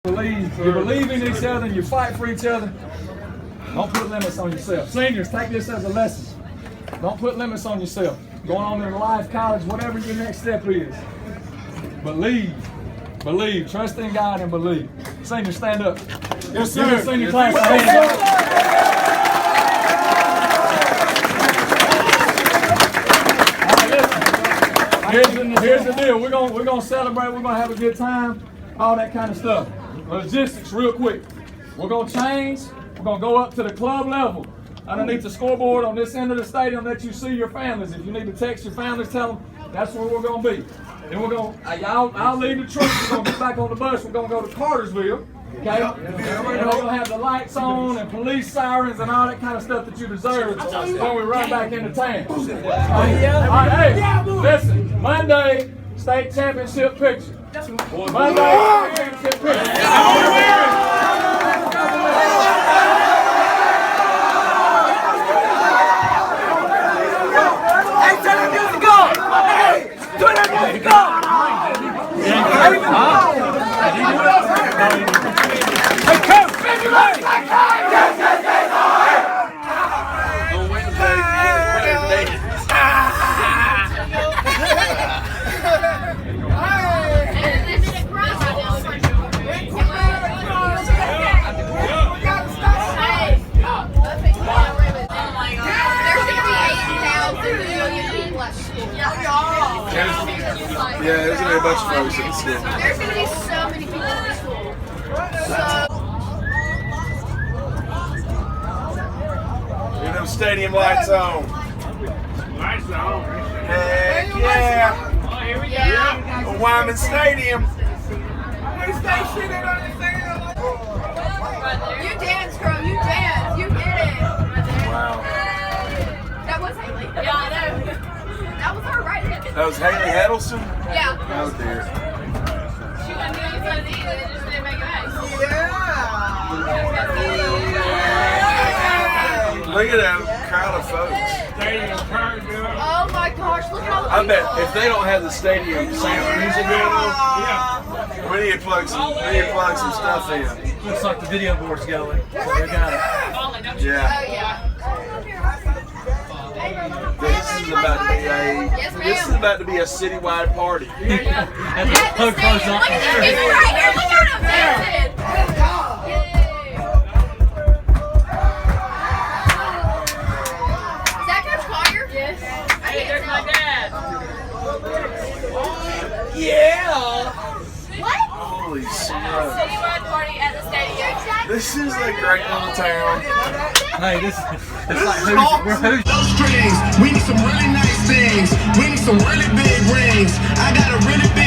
You believe in each other and you fight for each other. Don't put limits on yourself. Seniors, take this as a lesson. Don't put limits on yourself. Going on in life, college, whatever your next step is. Believe. Believe. Trust in God and believe. Seniors, stand up. Yes, sir. Give your senior class a hand. All right, listen. Here's the deal. We're gonna celebrate. We're gonna have a good time. All that kind of stuff. Logistics, real quick. We're gonna change. We're gonna go up to the club level. Underneath the scoreboard on this end of the stadium, let you see your families. If you need to text your families, tell them that's where we're gonna be. Then we're gonna, I'll leave the truck. We're gonna get back on the bus. We're gonna go to Cartersville. Okay? And we're gonna have the lights on and police sirens and all that kind of stuff that you deserve when we run back into town. All right, hey, listen. Monday, state championship picture. Monday, championship picture. Yeah, there's gonna be a bunch of folks at the school. There's gonna be so many people at the school. Get them stadium lights on. Lights on. Heck yeah! Oh, here we go. Yeah. Wyman Stadium. You dance, girl. You dance. You get it. Wow. That was Haley. Yeah, I know. That was her, right? That was Haley Heddleston? Yeah. Oh dear. She went to the they just didn't make it nice. Look at that crowd of folks. Oh my gosh, look how I bet if they don't have the stadium sound music going on, we need to plug some stuff in. Looks like the video board's going. So they got it. Yeah. Oh yeah. This is about to be a citywide party. And the plug close Look up. at this people right here. Look at them dancing. Is that Coach Collier? Yes. Hey, there's my dad. Yeah! What? Holy smokes. Citywide party at the stadium. This is a great little town. Hey, it's like is awesome. we're Hoosiers. Those strings, we need some really nice things. We need some really big rings. I got a really big